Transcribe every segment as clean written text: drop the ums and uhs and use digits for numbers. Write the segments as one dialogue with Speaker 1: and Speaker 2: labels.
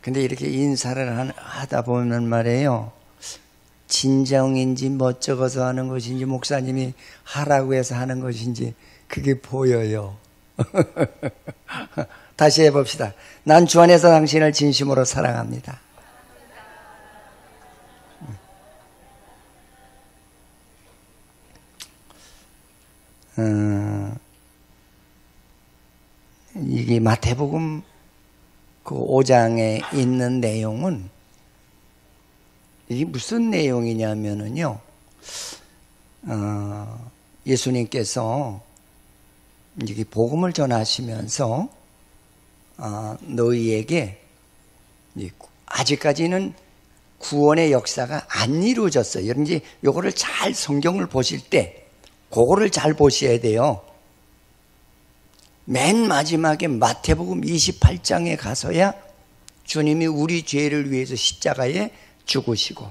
Speaker 1: 근데 이렇게 인사를 하다 보면 말이에요, 진정인지 멋쩍어서 하는 것인지 목사님이 하라고 해서 하는 것인지 그게 보여요. 다시 해봅시다. 난 주 안에서 당신을 진심으로 사랑합니다. 이게 마태복음 그 5장에 있는 내용은 이게 무슨 내용이냐면은요, 예수님께서 이게 복음을 전하시면서 너희에게 아직까지는 구원의 역사가 안 이루어졌어요. 여러분 이제 요거를 잘 성경을 보실 때 그거를 잘 보셔야 돼요. 맨 마지막에 마태복음 28장에 가서야 주님이 우리 죄를 위해서 십자가에 죽으시고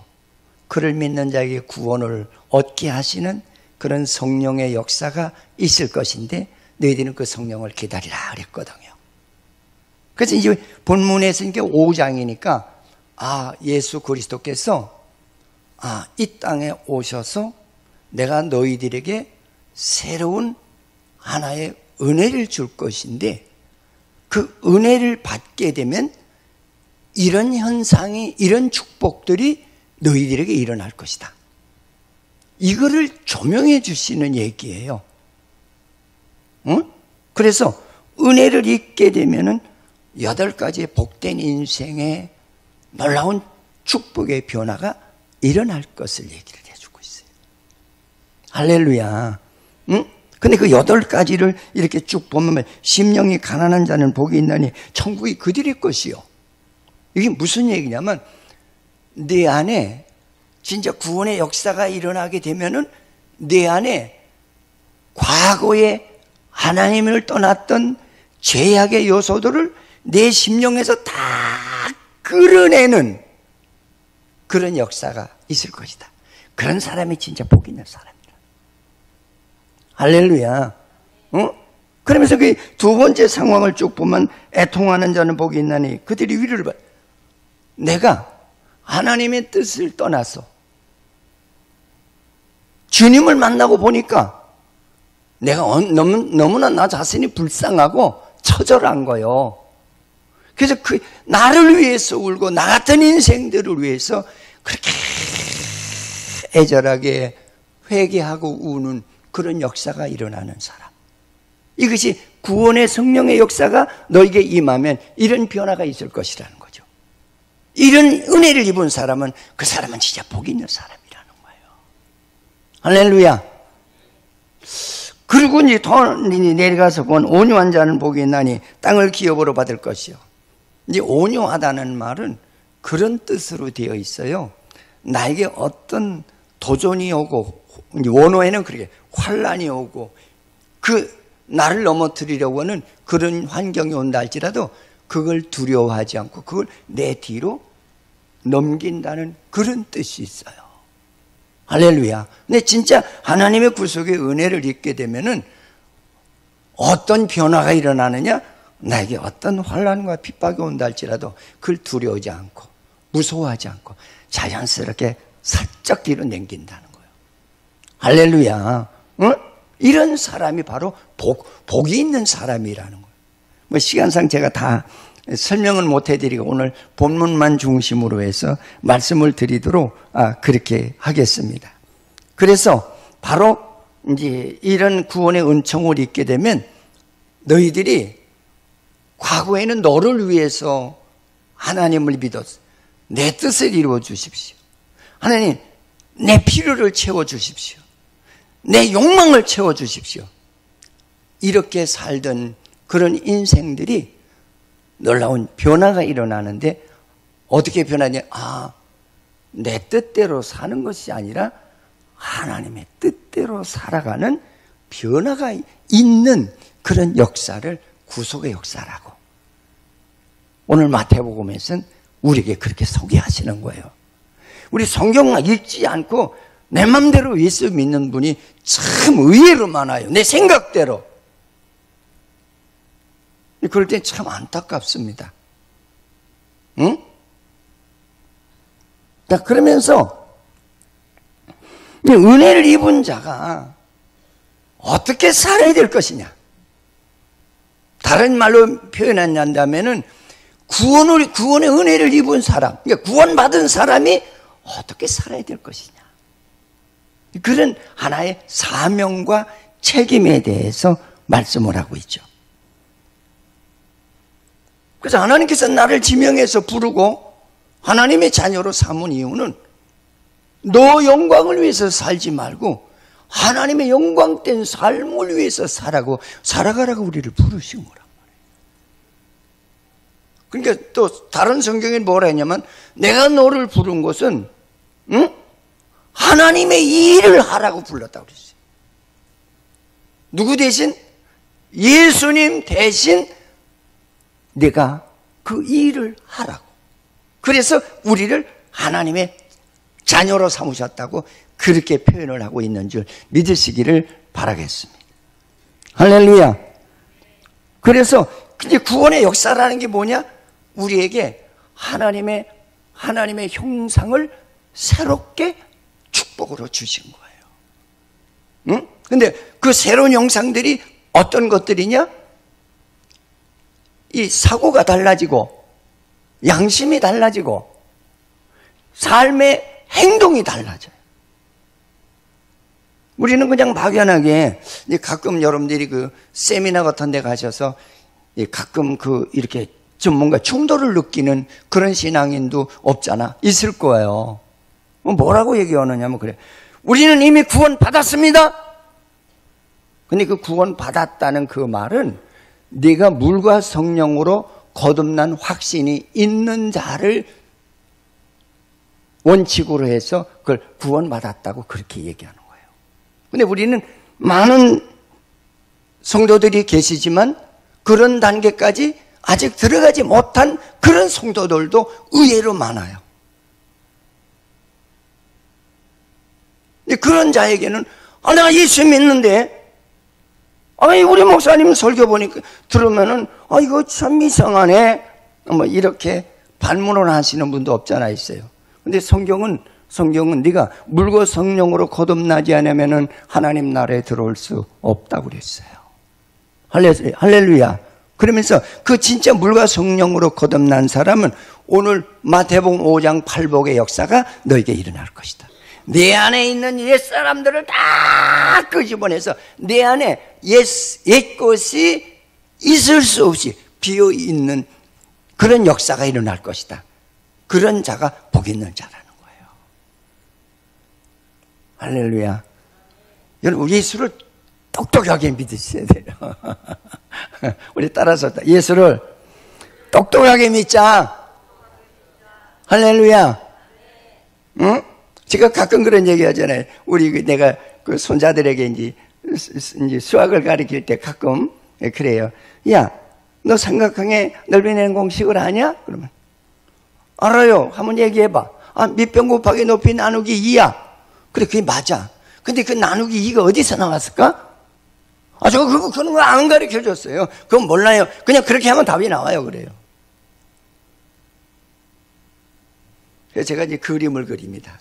Speaker 1: 그를 믿는 자에게 구원을 얻게 하시는 그런 성령의 역사가 있을 것인데 너희들은 그 성령을 기다리라 그랬거든요. 그래서 이제 본문에서 이게 5장이니까 예수 그리스도께서 이 땅에 오셔서 내가 너희들에게 새로운 하나의 은혜를 줄 것인데 그 은혜를 받게 되면 이런 현상이, 이런 축복들이 너희들에게 일어날 것이다. 이거를 조명해 주시는 얘기예요. 응? 그래서 은혜를 잊게 되면은 8가지의 복된 인생의 놀라운 축복의 변화가 일어날 것을 얘기를 해주고 있어요. 할렐루야. 응? 근데 그 8가지를 이렇게 쭉 보면 심령이 가난한 자는 복이 있나니 천국이 그들의 것이요. 이게 무슨 얘기냐면 내 안에 진짜 구원의 역사가 일어나게 되면은 내 안에 과거에 하나님을 떠났던 죄악의 요소들을 내 심령에서 다 끌어내는 그런 역사가 있을 것이다. 그런 사람이 진짜 복 있는 사람이라. 할렐루야. 그러면서 그 두 번째 상황을 쭉 보면 애통하는 자는 복이 있나니 그들이 위로를 받. 내가 하나님의 뜻을 떠나서 주님을 만나고 보니까 내가 너무나 나 자신이 불쌍하고 처절한 거요. 그래서 나를 위해서 울고 나 같은 인생들을 위해서 그렇게 애절하게 회개하고 우는 그런 역사가 일어나는 사람. 이것이 구원의 성령의 역사가 너에게 임하면 이런 변화가 있을 것이라는 거죠. 이런 은혜를 입은 사람은 그 사람은 진짜 복 있는 사람이라는 거예요. 할렐루야. 그리고 이제 더 내려가서 본 온유한 자는 복이 있나니 땅을 기업으로 받을 것이요. 이제 온유하다는 말은 그런 뜻으로 되어 있어요. 나에게 어떤 도전이 오고 원어에는 그렇게 환란이 오고 나를 넘어뜨리려고 하는 그런 환경이 온다 할지라도 그걸 두려워하지 않고 그걸 내 뒤로 넘긴다는 그런 뜻이 있어요. 할렐루야. 근데 진짜 하나님의 구속의 은혜를 입게 되면은 어떤 변화가 일어나느냐? 나에게 어떤 환난과 핍박이 온다 할지라도 그걸 두려워하지 않고 무서워하지 않고 자연스럽게 살짝 뒤로 넘긴다는 거예요. 할렐루야. 이런 사람이 바로 복이 있는 사람이라는 거예요. 뭐 시간상 제가 다 설명은 못 해드리고 오늘 본문만 중심으로 해서 말씀을 드리도록 그렇게 하겠습니다. 그래서 바로 이제 이런 구원의 은총을 입게 되면 너희들이 과거에는 너를 위해서 하나님을 믿었어. 내 뜻을 이루어 주십시오. 하나님, 내 필요를 채워 주십시오. 내 욕망을 채워 주십시오. 이렇게 살던 그런 인생들이 놀라운 변화가 일어나는데 어떻게 변하냐? 내 뜻대로 사는 것이 아니라 하나님의 뜻대로 살아가는 변화가 있는 그런 역사를 구속의 역사라고 오늘 마태복음에서는 우리에게 그렇게 소개하시는 거예요. 우리 성경만 읽지 않고 내 맘대로 예수 믿는 분이 참 의외로 많아요. 내 생각대로. 그럴 때 참 안타깝습니다. 응? 자, 그러면서 은혜를 입은 자가 어떻게 살아야 될 것이냐. 다른 말로 표현한다면은 구원의 은혜를 입은 사람, 그러니까 구원받은 사람이 어떻게 살아야 될 것이냐. 그런 하나의 사명과 책임에 대해서 말씀을 하고 있죠. 그래서 하나님께서 나를 지명해서 부르고 하나님의 자녀로 삼은 이유는 너 영광을 위해서 살지 말고 하나님의 영광된 삶을 위해서 살아가라고 우리를 부르신 거란 말이에요. 그러니까 또 다른 성경에 뭐라 했냐면 내가 너를 부른 것은 하나님의 일을 하라고 불렀다고 그랬어요. 누구 대신? 예수님 대신 내가 그 일을 하라고. 그래서 우리를 하나님의 자녀로 삼으셨다고 그렇게 표현을 하고 있는 줄 믿으시기를 바라겠습니다. 할렐루야. 그래서 이제 구원의 역사라는 게 뭐냐? 우리에게 하나님의 형상을 새롭게 축복으로 주신 거예요. 응? 근데 그 새로운 형상들이 어떤 것들이냐? 이 사고가 달라지고 양심이 달라지고 삶의 행동이 달라져요. 우리는 그냥 막연하게 가끔 여러분들이 그 세미나 같은 데 가셔서 가끔 이렇게 좀 뭔가 충돌을 느끼는 그런 신앙인도 없잖아. 있을 거예요. 뭐라고 얘기하느냐면 그래. 우리는 이미 구원 받았습니다. 근데 그 구원 받았다는 그 말은 네가 물과 성령으로 거듭난 확신이 있는 자를 원칙으로 해서 그걸 구원받았다고 그렇게 얘기하는 거예요. 근데 우리는 많은 성도들이 계시지만 그런 단계까지 아직 들어가지 못한 그런 성도들도 의외로 많아요. 근데 그런 자에게는 내가 예수 믿는데 우리 목사님 설교 보니까 들으면은 이거 참 이상하네 뭐 이렇게 반문을 하시는 분도 없잖아 있어요. 근데 성경은 네가 물과 성령으로 거듭나지 않으면은 하나님 나라에 들어올 수 없다고 그랬어요. 할렐루야. 그러면서 그 진짜 물과 성령으로 거듭난 사람은 오늘 마태복음 5장 8복의 역사가 너에게 일어날 것이다. 내 안에 있는 옛사람들을 다 끄집어내서 내 안에 옛것이 있을 수 없이 비어있는 그런 역사가 일어날 것이다. 그런 자가 복 있는 자라는 거예요. 할렐루야. 여러분 예수를 똑똑하게 믿으셔야 돼요. 우리 따라서 예수를 똑똑하게 믿자. 할렐루야. 응? 제가 가끔 그런 얘기 하잖아요. 내가 그 손자들에게 이제 수학을 가르칠 때 가끔 그래요. 야, 너 삼각형의 넓이 내는 공식을 아냐? 그러면 알아요. 한번 얘기해봐. 밑변 곱하기 높이 나누기 2야. 그래, 그게 맞아. 근데 그 나누기 2가 어디서 나왔을까? 그런 거 안 가르쳐 줬어요. 그건 몰라요. 그냥 그렇게 하면 답이 나와요. 그래요. 그래서 제가 이제 그림을 그립니다.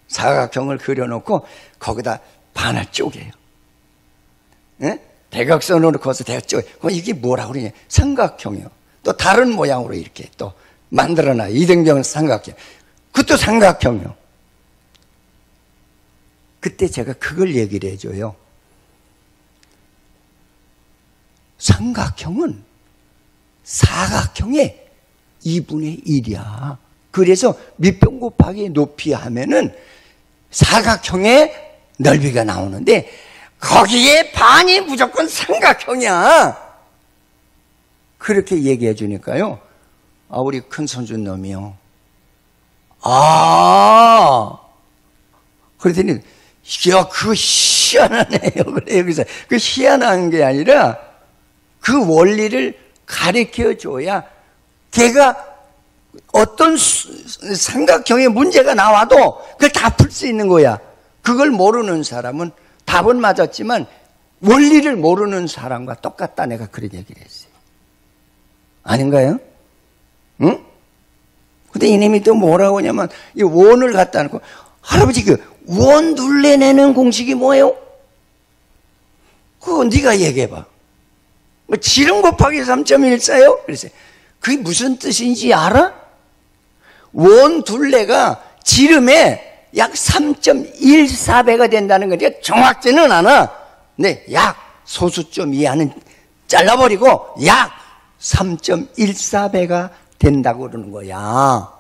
Speaker 1: 사각형을 그려놓고 거기다 반을 쪼개요. 네? 대각선으로 그어서 쪼개요. 그럼 이게 뭐라고 그러냐? 삼각형이요. 또 다른 모양으로 이렇게 또 만들어놔요. 이등병 삼각형. 그것도 삼각형이요. 그때 제가 그걸 얘기를 해줘요. 삼각형은 사각형의 2분의 1이야. 그래서 밑변 곱하기 높이 하면은 사각형의 넓이가 나오는데 거기에 반이 무조건 삼각형이야. 그렇게 얘기해 주니까요. 우리 큰 손주 놈이요. 그랬더니 야, 그거 희한하네요. 그래요. 그래서 그 희한한 게 아니라 그 원리를 가르쳐 줘야 걔가 어떤 삼각형의 문제가 나와도 그걸 다 풀 수 있는 거야. 그걸 모르는 사람은 답은 맞았지만 원리를 모르는 사람과 똑같다. 내가 그런 얘기를 했어요. 아닌가요? 응? 근데 이놈이 또 뭐라고 하냐면 이 원을 갖다 놓고, 할아버지 그 원 둘레내는 공식이 뭐예요? 그거 네가 얘기해봐. 지름 곱하기 3.14요? 그래서 그게 무슨 뜻인지 알아? 원 둘레가 지름에 약 3.14배가 된다는 거니까 정확지는 않아. 근데 약 소수점 이하는 잘라버리고 약 3.14배가 된다고 그러는 거야.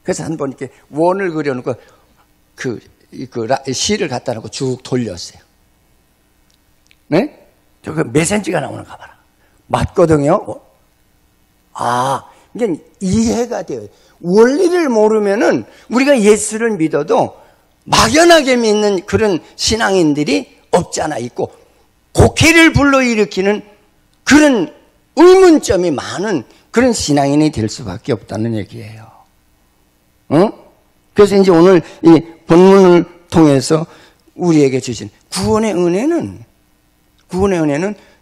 Speaker 1: 그래서 한번 이렇게 원을 그려놓고 그 실을 갖다 놓고 쭉 돌렸어요. 네? 저거 몇 센치가 나오는가 봐라. 맞거든요. 이게 이해가 돼요. 원리를 모르면은 우리가 예수를 믿어도 막연하게 믿는 그런 신앙인들이 없잖아 있고, 곡해를 불러일으키는 그런 의문점이 많은 그런 신앙인이 될 수밖에 없다는 얘기예요. 그래서 이제 오늘 이 본문을 통해서 우리에게 주신 구원의 은혜는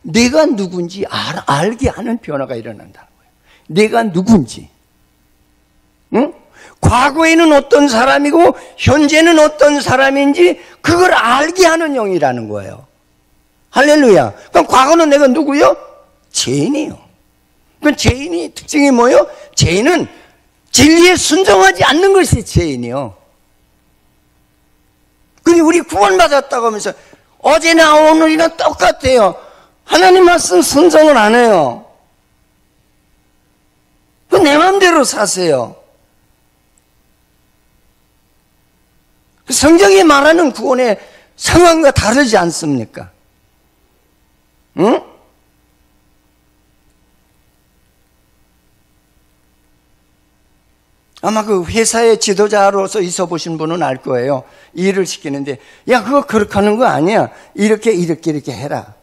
Speaker 1: 내가 누군지 알게 하는 변화가 일어난다는 거예요. 내가 누군지. 과거에는 어떤 사람이고 현재는 어떤 사람인지 그걸 알게 하는 영이라는 거예요. 할렐루야. 그럼 과거는 내가 누구요? 죄인이요. 그럼 죄인이 특징이 뭐예요? 죄인은 진리에 순종하지 않는 것이 죄인이요. 그리고 우리 구원받았다고 하면서 어제나 오늘이나 똑같아요. 하나님 말씀 순종을 안 해요. 그 내 마음대로 사세요. 성경이 말하는 구원의 상황과 다르지 않습니까? 응? 아마 그 회사의 지도자로서 있어 보신 분은 알 거예요. 일을 시키는데, 야, 그거 그렇게 하는 거 아니야. 이렇게 해라.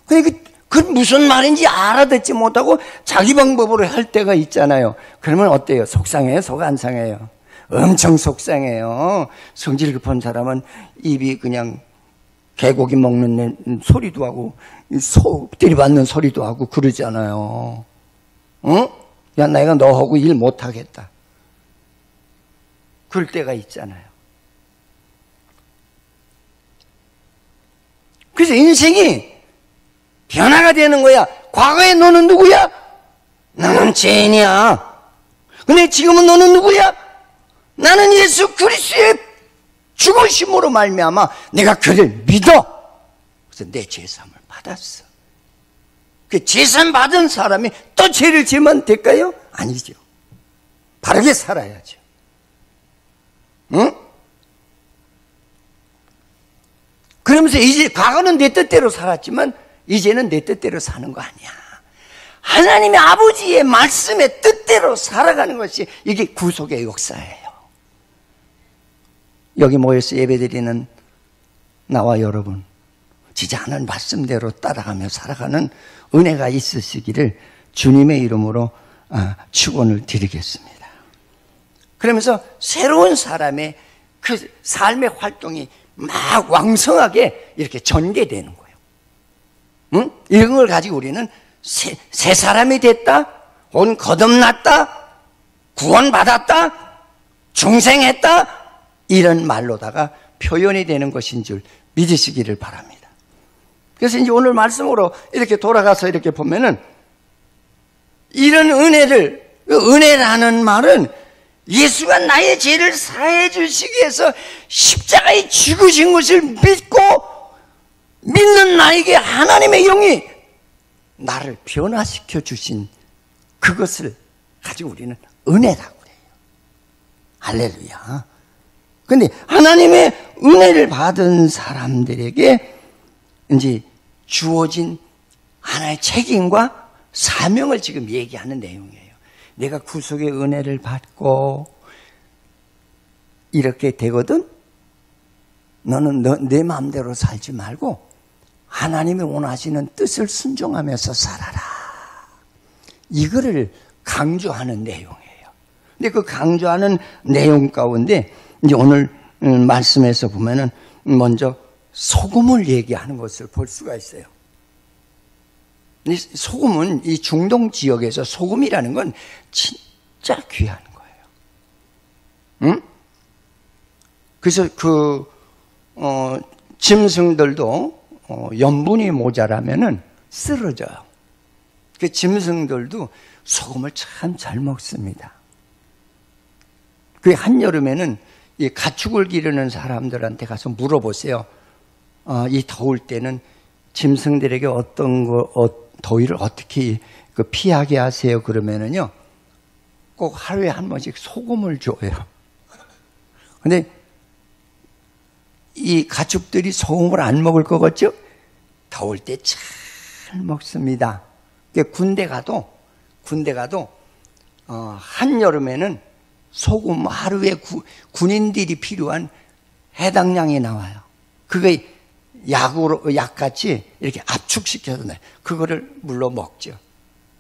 Speaker 1: 근데 그 무슨 말인지 알아듣지 못하고 자기 방법으로 할 때가 있잖아요. 그러면 어때요? 속상해요? 속 안 상해요? 엄청 속상해요. 성질 급한 사람은 입이 그냥 개고기 먹는 소리도 하고, 소 들이받는 소리도 하고 그러잖아요. 응? 야, 내가 너하고 일 못하겠다. 그럴 때가 있잖아요. 그래서 인생이 변화가 되는 거야. 과거에 너는 누구야? 나는 죄인이야. 근데 지금은 너는 누구야? 나는 예수 그리스도의 죽으심으로 말미암아 내가 그를 믿어. 그래서 내 죄사함을 받았어. 그 죄사함 받은 사람이 또 죄를 지으면 될까요? 아니죠. 바르게 살아야죠. 응? 그러면서 이제 과거는 내 뜻대로 살았지만 이제는 내 뜻대로 사는 거 아니야. 하나님의 아버지의 말씀의 뜻대로 살아가는 것이 이게 구속의 역사예요. 여기 모여서 예배드리는 나와 여러분, 진짜 하나님 말씀대로 따라가며 살아가는 은혜가 있으시기를 주님의 이름으로 축원을 드리겠습니다. 그러면서 새로운 사람의 그 삶의 활동이 막 왕성하게 이렇게 전개되는 거예요. 응? 이런 걸 가지고 우리는 새 사람이 됐다, 혹은 거듭났다, 구원받았다, 중생했다, 이런 말로다가 표현이 되는 것인 줄 믿으시기를 바랍니다. 그래서 이제 오늘 말씀으로 이렇게 돌아가서 이렇게 보면은 이런 은혜라는 말은 예수가 나의 죄를 사해 주시기 위해서 십자가에 죽으신 것을 믿고 믿는 나에게 하나님의 영이 나를 변화시켜 주신 그것을 가지고 우리는 은혜라고 해요. 할렐루야. 근데 하나님의 은혜를 받은 사람들에게 이제 주어진 하나의 책임과 사명을 지금 얘기하는 내용이에요. 내가 구속의 은혜를 받고 이렇게 되거든? 너는 내 마음대로 살지 말고 하나님이 원하시는 뜻을 순종하면서 살아라. 이거를 강조하는 내용이에요. 근데 그 강조하는 내용 가운데 이제 오늘 말씀에서 보면은 먼저 소금을 얘기하는 것을 볼 수가 있어요. 소금은 이 중동 지역에서 소금이라는 건 진짜 귀한 거예요. 응? 그래서 짐승들도 염분이 모자라면은 쓰러져요. 그 짐승들도 소금을 참 잘 먹습니다. 그 한여름에는 이 가축을 기르는 사람들한테 가서 물어보세요. 이 더울 때는 짐승들에게 더위를 어떻게 피하게 하세요? 그러면은요, 꼭 하루에 한 번씩 소금을 줘요. 근데 이 가축들이 소금을 안 먹을 것 같죠? 더울 때 잘 먹습니다. 군대 가도 한여름에는 소금 하루에 군인들이 필요한 해당량이 나와요. 그게 약같이 이렇게 압축시켜서 내요. 그거를 물로 먹죠.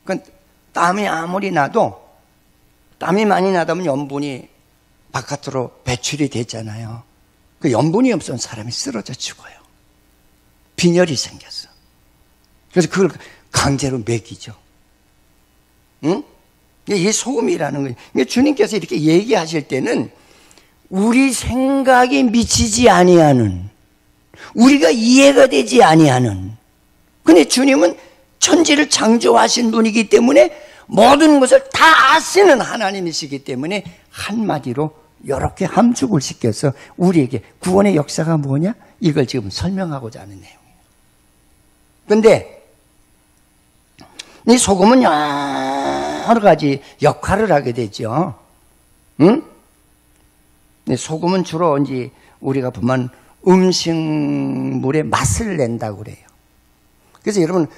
Speaker 1: 그러니까 땀이 아무리 나도, 땀이 많이 나다면 염분이 바깥으로 배출이 되잖아요. 그 염분이 없으면 사람이 쓰러져 죽어요. 빈혈이 생겼어. 그래서 그걸 강제로 먹이죠. 응? 이게 소금이라는 거예요. 주님께서 이렇게 얘기하실 때는 우리 생각에 미치지 아니하는, 우리가 이해가 되지 아니하는, 근데 주님은 천지를 창조하신 분이기 때문에 모든 것을 다 아시는 하나님이시기 때문에 한마디로 이렇게 함축을 시켜서 우리에게 구원의 역사가 뭐냐? 이걸 지금 설명하고자 하는 내용이에요. 그런데 이 소금은 여러 가지 역할을 하게 되죠. 응? 소금은 주로 이제 우리가 보면 음식물의 맛을 낸다고 그래요. 그래서 여러분,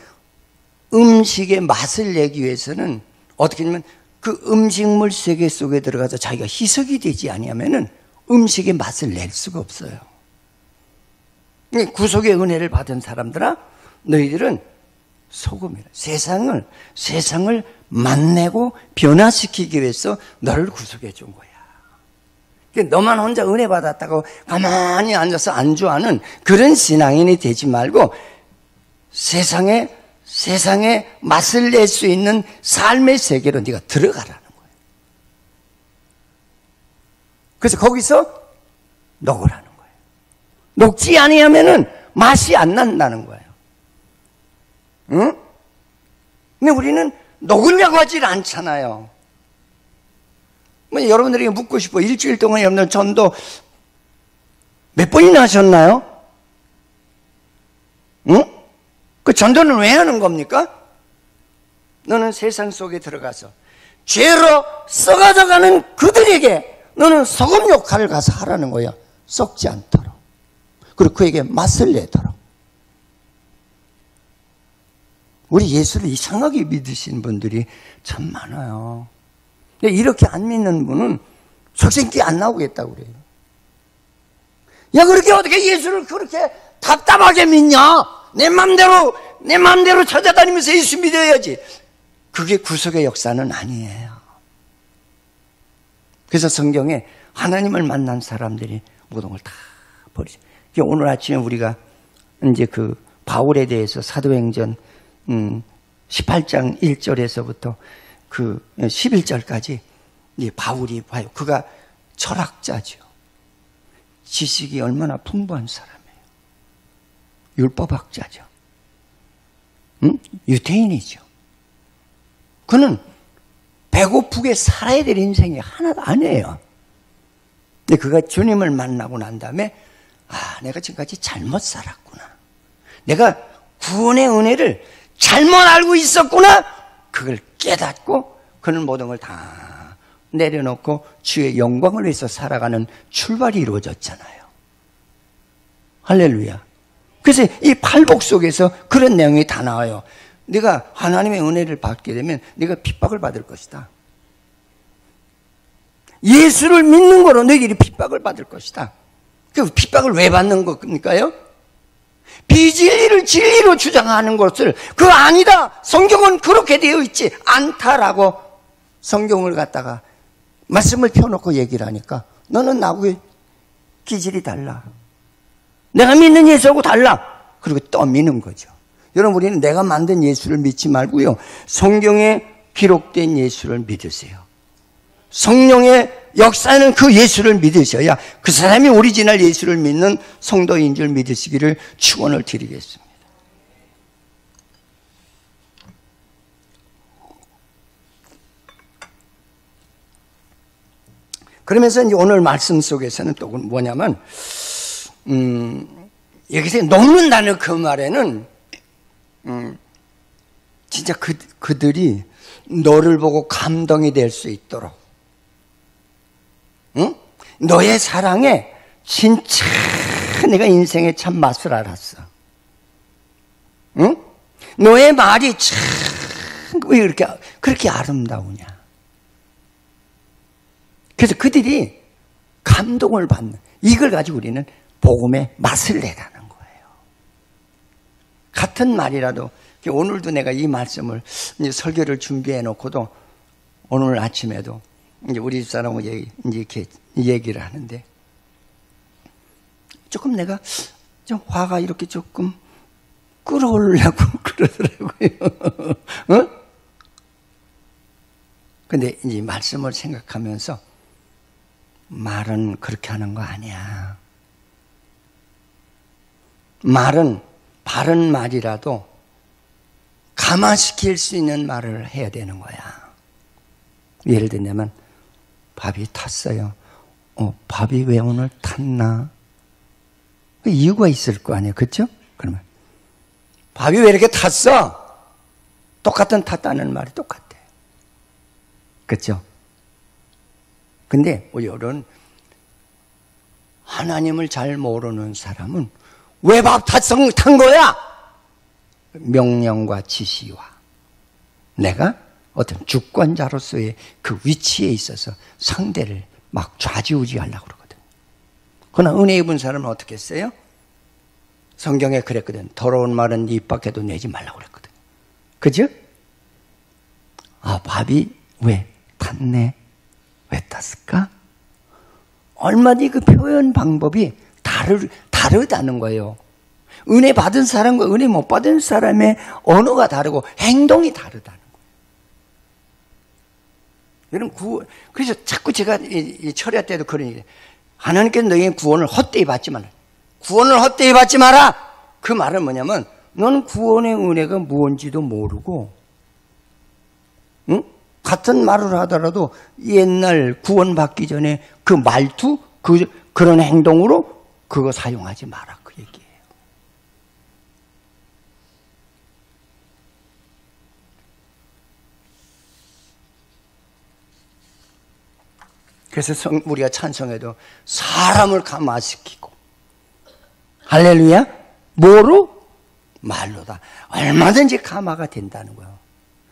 Speaker 1: 음식의 맛을 내기 위해서는 어떻게 하냐면 그 음식물 세계 속에 들어가서 자기가 희석이 되지 아니하면은 음식의 맛을 낼 수가 없어요. 구속의 은혜를 받은 사람들아, 너희들은 소금이라. 세상을 맛내고 변화시키기 위해서 너를 구속해 준 거야. 너만 혼자 은혜 받았다고 가만히 앉아서 안주하는 그런 신앙인이 되지 말고 세상에 맛을 낼 수 있는 삶의 세계로 네가 들어가라는 거예요. 그래서 거기서 녹으라는 거예요. 녹지 아니하면은 맛이 안 난다는 거예요. 응? 근데 우리는 녹으려고 하질 않잖아요. 여러분들에게 묻고 싶어. 일주일 동안 여러분들 전도 몇 번이나 하셨나요? 응? 그 전도는 왜 하는 겁니까? 너는 세상 속에 들어가서 죄로 썩어져가는 그들에게 너는 소금 역할을 가서 하라는 거야. 썩지 않도록. 그리고 그에게 맛을 내도록. 우리 예수를 이상하게 믿으시는 분들이 참 많아요. 근데 이렇게 안 믿는 분은 속생기 안 나오겠다고 그래요. 야, 그렇게 어떻게 예수를 그렇게 답답하게 믿냐? 내 맘대로 찾아다니면서 예수 믿어야지. 그게 구속의 역사는 아니에요. 그래서 성경에 하나님을 만난 사람들이 모든 걸 다 버리죠. 오늘 아침에 우리가 이제 그 바울에 대해서 사도행전 18장 1절에서부터 그 11절까지 바울이 봐요. 그가 철학자죠. 지식이 얼마나 풍부한 사람이에요. 율법학자죠. 유대인이죠. 그는 배고프게 살아야 될 인생이 하나도 아니에요. 근데 그가 주님을 만나고 난 다음에 내가 지금까지 잘못 살았구나. 내가 구원의 은혜를 잘못 알고 있었구나. 그걸 깨닫고 그는 모든 걸 다 내려놓고 주의 영광을 위해서 살아가는 출발이 이루어졌잖아요. 할렐루야. 그래서 이 팔복 속에서 그런 내용이 다 나와요. 네가 하나님의 은혜를 받게 되면 네가 핍박을 받을 것이다. 예수를 믿는 거로 너희들이 핍박을 받을 것이다. 그 핍박을 왜 받는 겁니까요? 비진리를 진리로 주장하는 것을 그거 아니다. 성경은 그렇게 되어 있지 않다라고 성경을 갖다가 말씀을 펴놓고 얘기를 하니까 너는 나하고 기질이 달라. 내가 믿는 예수하고 달라. 그리고 떠미는 거죠. 여러분, 우리는 내가 만든 예수를 믿지 말고요. 성경에 기록된 예수를 믿으세요. 성령의 역사는 그 예수를 믿으셔야 그 사람이 오리지널 예수를 믿는 성도인 줄 믿으시기를 축원을 드리겠습니다. 그러면서 이제 오늘 말씀 속에서는 또 뭐냐면, 여기서 녹는다는 그 말에는, 진짜 그들이 너를 보고 감동이 될 수 있도록, 응? 너의 사랑에 진짜 내가 인생에 참 맛을 알았어. 응? 너의 말이 참 왜 그렇게 아름다우냐. 그래서 그들이 감동을 받는, 이걸 가지고 우리는 복음의 맛을 내라는 거예요. 같은 말이라도, 오늘도 내가 이 말씀을 이제 설교를 준비해 놓고도 오늘 아침에도 이제 우리 집사람하고 이제 이렇게 얘기를 하는데, 조금 내가 좀 화가 이렇게 조금 끌어올려고 그러더라고요. 어? 근데 이제 말씀을 생각하면서 말은 그렇게 하는 거 아니야. 말은 바른 말이라도 감화시킬 수 있는 말을 해야 되는 거야. 예를 들면 밥이 탔어요. 밥이 왜 오늘 탔나? 이유가 있을 거 아니에요. 그렇죠? 그러면 밥이 왜 이렇게 탔어? 똑같은 탔다는 말이 똑같아. 그렇죠? 근데 우리 이런 하나님을 잘 모르는 사람은 왜 밥 탄 거야? 명령과 지시와 내가 어떤 주권자로서의 그 위치에 있어서 상대를 막 좌지우지하려고 그러거든. 그러나 은혜 입은 사람은 어떻게 했어요? 성경에 그랬거든. 더러운 말은 입 밖에도 내지 말라고 그랬거든. 그죠? 밥이 왜 탔네? 왜 탔을까? 얼마든지 그 표현 방법이 다르다는 거예요. 은혜 받은 사람과 은혜 못 받은 사람의 언어가 다르고 행동이 다르다는 거예요. 여러분, 그래서 자꾸 제가 이 철야 때도 그런 얘기예요. 하나님께서 너희의 구원을 헛되이 받지 마라. 구원을 헛되이 받지 마라! 그 말은 뭐냐면, 너는 구원의 은혜가 무엇인지도 모르고, 응? 같은 말을 하더라도 옛날 구원받기 전에 그 말투, 그런 행동으로 그거 사용하지 마라. 그 얘기예요. 그래서 우리가 찬송해도 사람을 감화시키고, 할렐루야? 뭐로? 말로다. 얼마든지 감화가 된다는 거예요.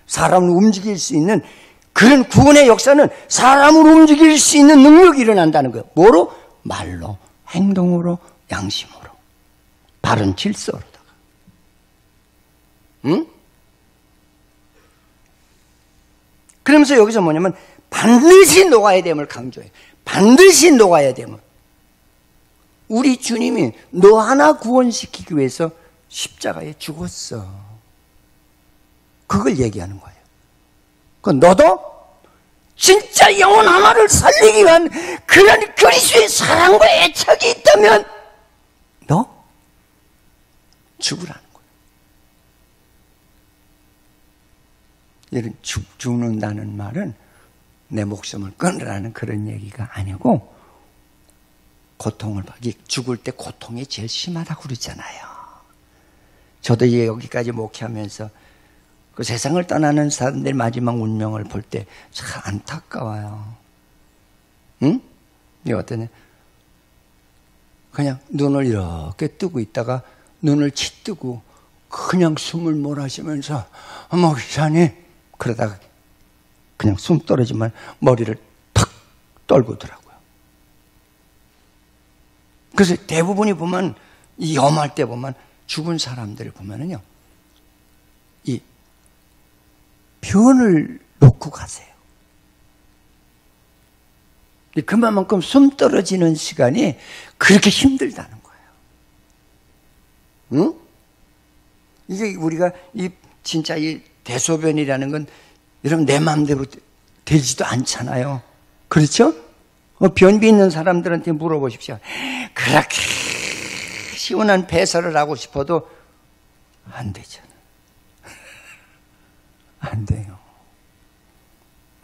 Speaker 1: 사람을 움직일 수 있는 그런 구원의 역사는 사람을 움직일 수 있는 능력이 일어난다는 거예요. 뭐로? 말로, 행동으로, 양심으로, 바른 질서로다가. 응? 그러면서 여기서 뭐냐면 반드시 녹아야 됨을 강조해요. 반드시 녹아야 됨을. 우리 주님이 너 하나 구원시키기 위해서 십자가에 죽었어. 그걸 얘기하는 거예요. 너도 진짜 영혼 하나를 살리기 위한 그런 그리스도의 사랑과 애착이 있다면 너 죽으라는 거예요. 이런 죽는다는 말은 내 목숨을 끊으라는 그런 얘기가 아니고, 고통을 받기, 죽을 때 고통이 제일 심하다고 그러잖아요. 저도 여기까지 목회하면서 그 세상을 떠나는 사람들 마지막 운명을 볼 때 참 안타까워요. 응? 이게 어떠냐? 그냥 눈을 이렇게 뜨고 있다가 눈을 치뜨고 그냥 숨을 몰아쉬면서 목사님 그러다가 그냥 숨 떨어지면 머리를 탁 떨구더라고요. 그래서 대부분이 보면 이 염할 때 보면 죽은 사람들을 보면은요, 이 변을 놓고 가세요. 그만큼 숨 떨어지는 시간이 그렇게 힘들다는 거예요. 응? 이게 우리가 진짜 이 대소변이라는 건 여러분 내 마음대로 되지도 않잖아요. 그렇죠? 변비 있는 사람들한테 물어보십시오. 그렇게 시원한 배설을 하고 싶어도 안 되잖아. 안 돼요.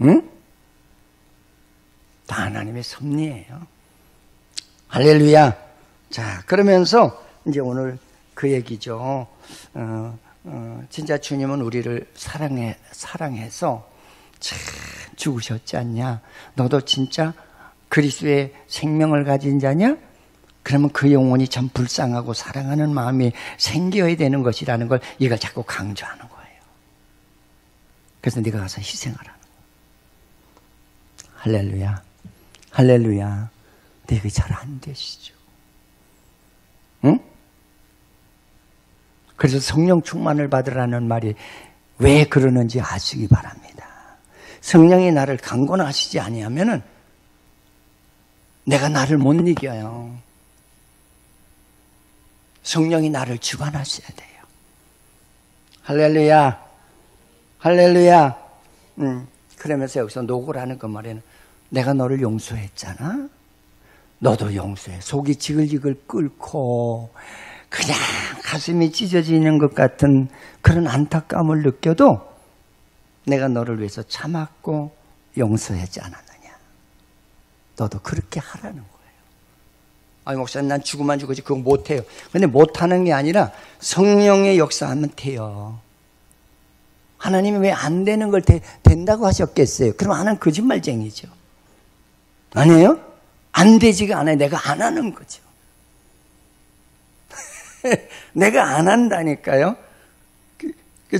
Speaker 1: 응? 다 하나님의 섭리예요. 할렐루야. 자, 그러면서 이제 오늘 그 얘기죠. 진짜 주님은 우리를 사랑해서 참 죽으셨지 않냐? 너도 진짜 그리스도의 생명을 가진 자냐? 그러면 그 영혼이 참 불쌍하고 사랑하는 마음이 생겨야 되는 것이라는 걸 이걸 자꾸 강조하는 거예요. 그래서 네가 가서 희생하라는 거예요. 할렐루야. 할렐루야. 근데 그게 잘 안 되시죠. 응? 그래서 성령 충만을 받으라는 말이 왜 그러는지 아시기 바랍니다. 성령이 나를 강권하시지 아니하면은 내가 나를 못 이겨요. 성령이 나를 주관하셔야 돼요. 할렐루야. 할렐루야. 그러면서 여기서 노고라는 그 말에는 내가 너를 용서했잖아. 너도 용서해. 속이 지글지글 끓고 그냥 가슴이 찢어지는 것 같은 그런 안타까움을 느껴도 내가 너를 위해서 참았고 용서하지 않았느냐. 너도 그렇게 하라는 거예요. 아니 목사님 난 죽으면 죽었지 그거 못해요. 근데 못하는 게 아니라 성령의 역사하면 돼요. 하나님이 왜 안 되는 걸 된다고 하셨겠어요? 그럼 하나는 거짓말쟁이죠. 아니에요? 안 되지가 않아요. 내가 안 하는 거죠. 내가 안 한다니까요.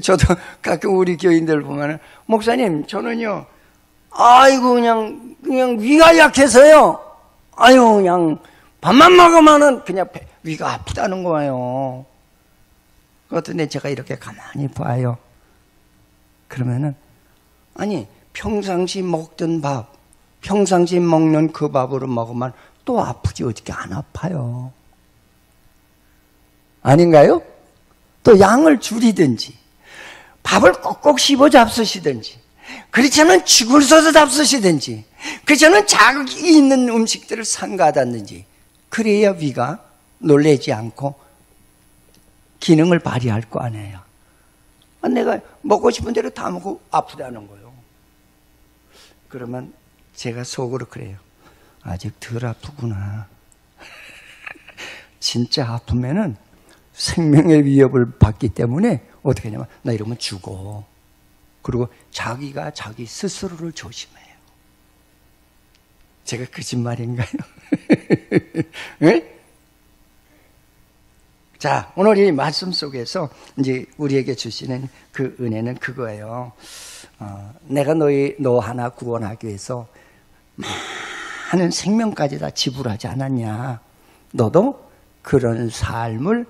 Speaker 1: 저도 가끔 우리 교인들 보면은 목사님 저는요 아이고 그냥 위가 약해서요. 아유 그냥 밥만 먹으면은 그냥 위가 아프다는 거예요. 그런데 제가 이렇게 가만히 봐요. 그러면은 아니 평상시 먹던 밥, 평상시 먹는 그 밥으로 먹으면 또 아프지 어떻게 안 아파요? 아닌가요? 또 양을 줄이든지 밥을 꼭꼭 씹어 잡수시든지 그렇지 않으면 죽을 서서 잡수시든지 그렇지 않으면 자극이 있는 음식들을 삼가하든지 그래야 위가 놀라지 않고 기능을 발휘할 거 아니에요. 내가 먹고 싶은 대로 다 먹고 아프다는 거예요. 그러면 제가 속으로 그래요. 아직 덜 아프구나. 진짜 아프면은 생명의 위협을 받기 때문에 어떻게 하냐면 나 이러면 죽어. 그리고 자기가 자기 스스로를 조심해요. 제가 거짓말인가요? 네? 자, 오늘 이 말씀 속에서 이제 우리에게 주시는 그 은혜는 그거예요. 내가 너 하나 구원하기 위해서 많은 생명까지 다 지불하지 않았냐. 너도 그런 삶을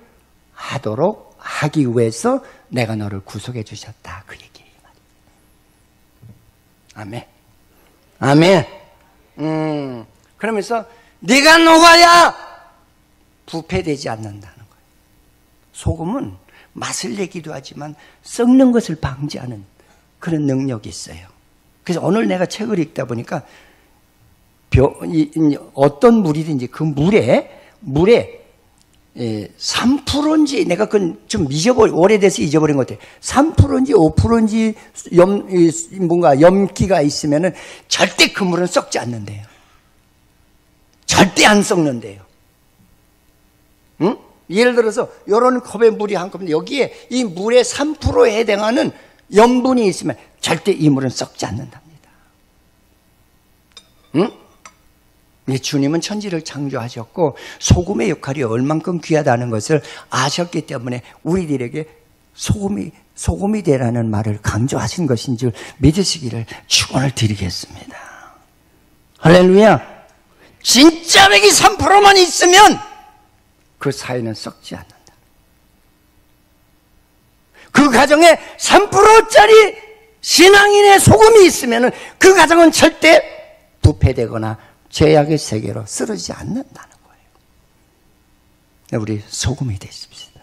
Speaker 1: 하기 위해서 내가 너를 구속해 주셨다. 그 얘기예요. 아멘. 아멘. 그러면서 네가 녹아야 부패되지 않는다는 거예요. 소금은 맛을 내기도 하지만 썩는 것을 방지하는 그런 능력이 있어요. 그래서 오늘 내가 책을 읽다 보니까 어떤 물이든지 그 물에 3%인지 내가 그건 좀 오래돼서 잊어버린 것 같아요. 3%인지 5%인지 뭔가 염기가 있으면은 절대 그 물은 썩지 않는데요. 절대 안 썩는데요. 응? 예를 들어서 이런 컵에 물이 한 컵인데 여기에 이 물의 3%에 해당하는 염분이 있으면 절대 이 물은 썩지 않는답니다. 응? 주님은 천지를 창조하셨고 소금의 역할이 얼만큼 귀하다는 것을 아셨기 때문에 우리들에게 소금이 되라는 말을 강조하신 것인 줄 믿으시기를 축원을 드리겠습니다. 할렐루야. 진짜 백이 3%만 있으면 그 사회는 썩지 않는다. 그 가정에 3%짜리 신앙인의 소금이 있으면 그 가정은 절대 부패되거나 죄악의 세계로 쓰러지지 않는다는 거예요. 우리 소금이 되십시다.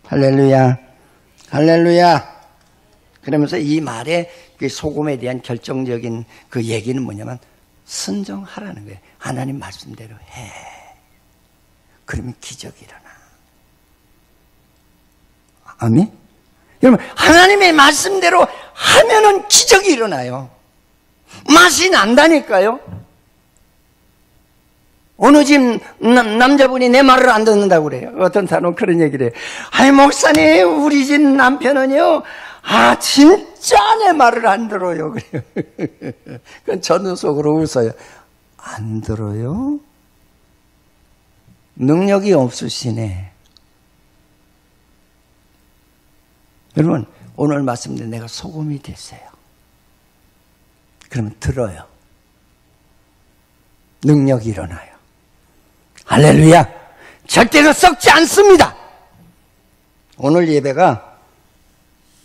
Speaker 1: 할렐루야. 할렐루야. 그러면서 이 말에 그 소금에 대한 결정적인 그 얘기는 뭐냐면 순종하라는 거예요. 하나님 말씀대로 해. 그러면 기적이 일어나. 아멘? 여러분, 하나님의 말씀대로 하면은 기적이 일어나요. 맛이 난다니까요. 어느 집 남자분이 내 말을 안 듣는다고 그래요. 어떤 사람은 그런 얘기를 해요. 아니, 목사님, 우리 집 남편은요, 진짜 내 말을 안 들어요. 그래요. 그건 저는 속으로 웃어요. 안 들어요? 능력이 없으시네. 여러분, 오늘 말씀드린 내가 소금이 됐어요. 그러면 들어요. 능력이 일어나요. 할렐루야! 절대로 썩지 않습니다. 오늘 예배가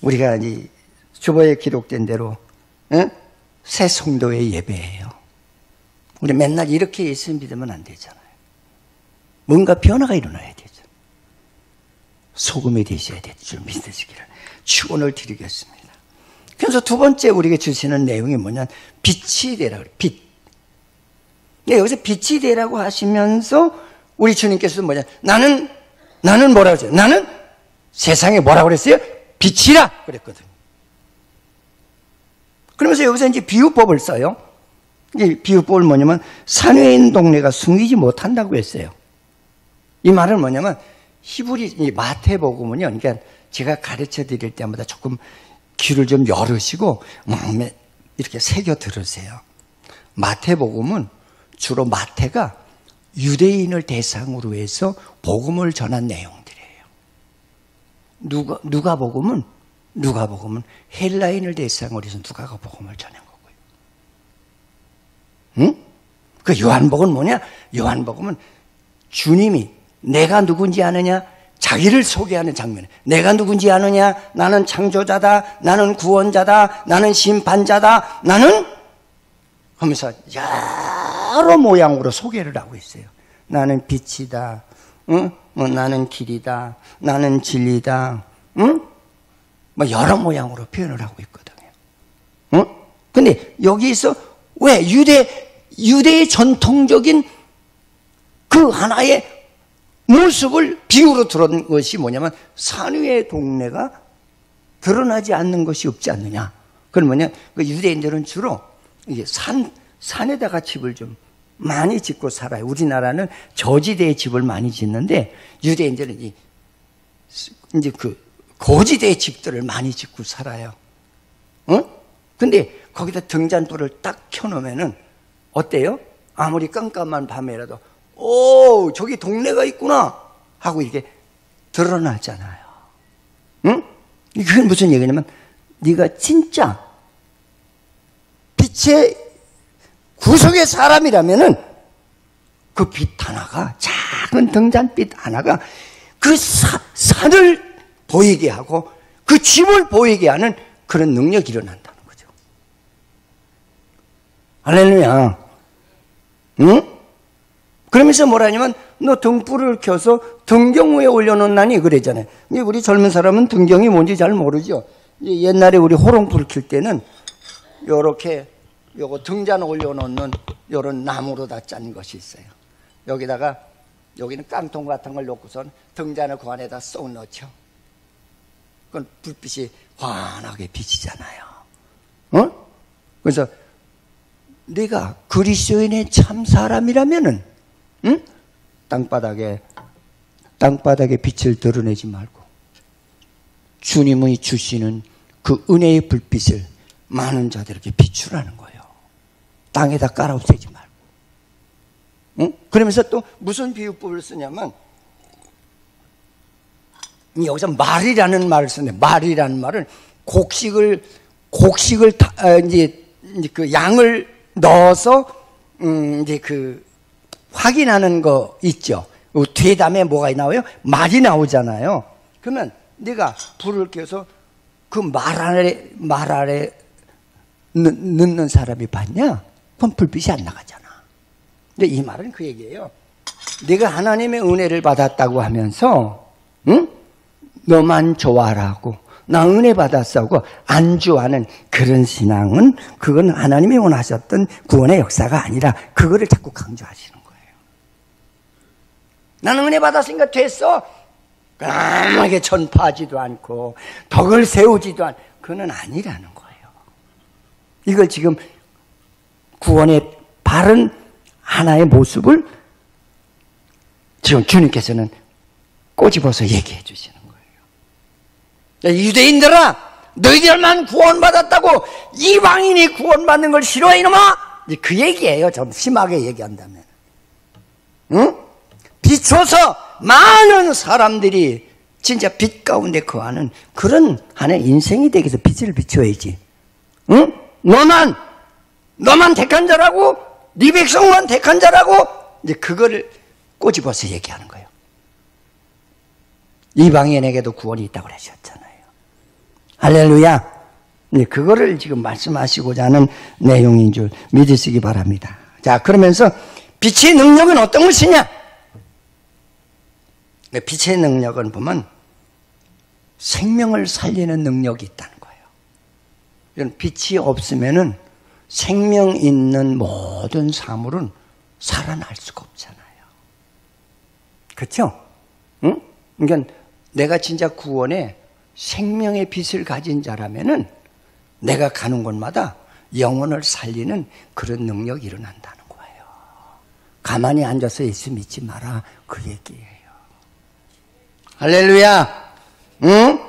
Speaker 1: 우리가 이제 주보에 기록된 대로 새 성도의 예배예요. 우리 맨날 이렇게 예수 믿으면 안 되잖아요. 뭔가 변화가 일어나야 되죠. 소금이 되셔야 될 줄 믿으시기를 축원을 드리겠습니다. 그래서 두 번째 우리에게 주시는 내용이 뭐냐면 빛이 되라 그래요. 빛. 네, 여기서 빛이 되라고 하시면서 우리 주님께서 뭐냐? 나는 뭐라고 했어요? 나는 세상에 뭐라고 그랬어요? 빛이라 그랬거든요. 그러면서 여기서 이제 비유법을 써요. 이 비유법은 뭐냐면 산 위에 있는 동네가 숨기지 못한다고 했어요. 이 말은 뭐냐면 히브리 마태복음은요. 그러니까 제가 가르쳐 드릴 때마다 조금 귀를 좀 열으시고 마음에 이렇게 새겨 들으세요. 마태복음은 주로 마태가 유대인을 대상으로 해서 복음을 전한 내용들이에요. 누가복음은 헬라인을 대상으로 해서 누가가 복음을 전한 거고요. 응? 그 요한복음은 뭐냐? 요한복음은 주님이 내가 누군지 아느냐? 자기를 소개하는 장면이에요. 내가 누군지 아느냐? 나는 창조자다. 나는 구원자다. 나는 심판자다. 나는 하면서 여러 모양으로 소개를 하고 있어요. 나는 빛이다. 응? 나는 길이다. 나는 진리다. 응? 뭐 여러 모양으로 표현을 하고 있거든요. 응? 근데 여기서 왜 유대의 전통적인 그 하나의 모습을 비유로 들은 것이 뭐냐면 산 위의 동네가 드러나지 않는 것이 없지 않느냐. 그건 뭐냐? 그 유대인들은 주로 이게 산에다가 집을 좀 많이 짓고 살아요. 우리나라는 저지대에 집을 많이 짓는데 유대인들은 이제 그 고지대에 집들을 많이 짓고 살아요. 어? 근데 거기다 등잔불을 딱 켜놓으면은 어때요? 아무리 깜깜한 밤에라도 오, 저기 동네가 있구나 하고 이렇게 드러나잖아요. 응? 그게 무슨 얘기냐면 네가 진짜 빛의 구석의 사람이라면은 그 빛 하나가, 작은 등잔빛 하나가 그 산을 보이게 하고 그 집을 보이게 하는 그런 능력이 일어난다는 거죠. 할렐루야. 응? 그러면서 뭐라냐면 너 등불을 켜서 등경 위에 올려놓나니 그러잖아요. 우리 젊은 사람은 등경이 뭔지 잘 모르죠. 옛날에 우리 호롱불 켤 때는 요렇게 요거 등잔 올려놓는 요런 나무로 다 짠 것이 있어요. 여기는 깡통 같은 걸 놓고선 등잔을 그 안에다 쏙 넣죠. 그건 불빛이 환하게 비치잖아요. 어? 그래서 네가 그리스도인의 참 사람이라면은, 응? 땅바닥에 빛을 드러내지 말고 주님의 주시는 그 은혜의 불빛을 많은 자들에게 비추라는 거예요. 땅에다 깔아 없애지 말고. 응? 그러면서 또 무슨 비유법을 쓰냐면 여기서 말이라는 말을 쓰는데 말이라는 말은 곡식을 이제 그 양을 넣어서 이제 그 확인하는 거 있죠. 뒤에담에 뭐가 나와요? 말이 나오잖아요. 그러면 네가 불을 켜서 그 말 아래 넣는 사람이 봤냐? 그럼 불빛이 안 나가잖아. 근데 이 말은 그 얘기예요. 네가 하나님의 은혜를 받았다고 하면서, 응? 너만 좋아라고, 나 은혜 받았어고 안주하는 그런 신앙은 그건 하나님이 원하셨던 구원의 역사가 아니라 그거를 자꾸 강조하시는 거예요. 나는 은혜 받았으니까 됐어. 까맣게 전파하지도 않고 덕을 세우지도 않고 그건 아니라는 거예요. 이걸 지금 구원의 바른 하나의 모습을 지금 주님께서는 꼬집어서 얘기해 주시는 거예요. 유대인들아, 너희들만 구원받았다고 이방인이 구원받는 걸 싫어해 이놈아? 그 얘기예요. 좀 심하게 얘기한다면. 응? 비춰서 많은 사람들이 진짜 빛 가운데 거하는 그런 하나의 인생이 되기 위해서 빛을 비춰야지. 응? 너만 택한 자라고, 네 백성만 택한 자라고, 이제 그거를 꼬집어서 얘기하는 거예요. 이방인에게도 구원이 있다고 그러셨잖아요. 할렐루야. 그거를 지금 말씀하시고자 하는 내용인 줄 믿으시기 바랍니다. 자, 그러면서 빛의 능력은 어떤 것이냐? 빛의 능력은 보면 생명을 살리는 능력이 있다는 거예요. 이런 빛이 없으면은 생명 있는 모든 사물은 살아날 수가 없잖아요. 그렇죠? 응? 그러니까 내가 진짜 구원에 생명의 빛을 가진 자라면은 내가 가는 곳마다 영혼을 살리는 그런 능력이 일어난다는 거예요. 가만히 앉아서 예수 믿지 마라, 그 얘기예요. 할렐루야. 응?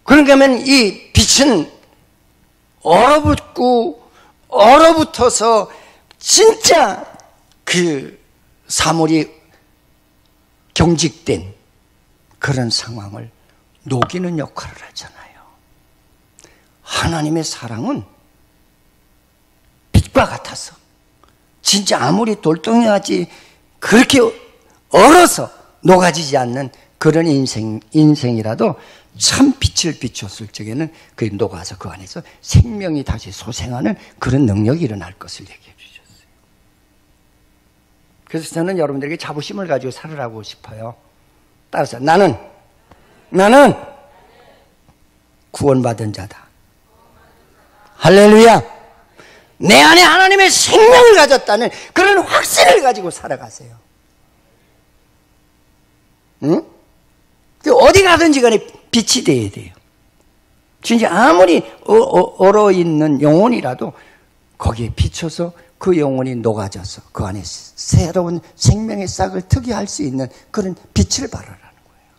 Speaker 1: 그러니까 이 빛은 얼어붙어서 진짜 그 사물이 경직된 그런 상황을 녹이는 역할을 하잖아요. 하나님의 사랑은 빛과 같아서 진짜 아무리 돌덩이같이 그렇게 얼어서 녹아지지 않는 그런 인생이라도 참 빛을 비췄을 적에는 그 녹아서 그 안에서 생명이 다시 소생하는 그런 능력이 일어날 것을 얘기해 주셨어요. 그래서 저는 여러분들에게 자부심을 가지고 살으라고 싶어요. 따라서 나는 구원받은 자다. 할렐루야. 내 안에 하나님의 생명을 가졌다는 그런 확신을 가지고 살아가세요. 응? 어디 가든지 간에 빛이 돼야 돼요. 진짜 아무리 얼어있는 영혼이라도 거기에 비춰서 그 영혼이 녹아져서 그 안에 새로운 생명의 싹을 트게 할 수 있는 그런 빛을 발하라는 거예요.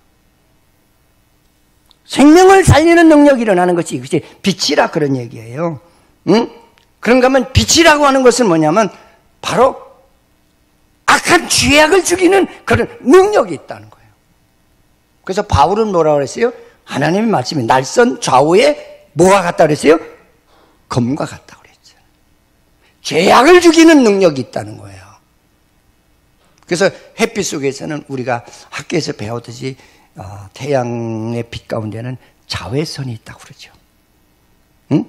Speaker 1: 생명을 살리는 능력이 일어나는 것이 이것이 빛이라 그런 얘기예요. 응? 그런가 하면 빛이라고 하는 것은 뭐냐면 바로 악한 죄악을 죽이는 그런 능력이 있다는 거예요. 그래서 바울은 뭐라고 그랬어요? 하나님의 말씀이 날선 좌우에 뭐가 같다 그랬어요? 검과 같다 그랬죠. 죄악을 죽이는 능력이 있다는 거예요. 그래서 햇빛 속에서는 우리가 학교에서 배우듯이 태양의 빛 가운데는 자외선이 있다고 그러죠. 응?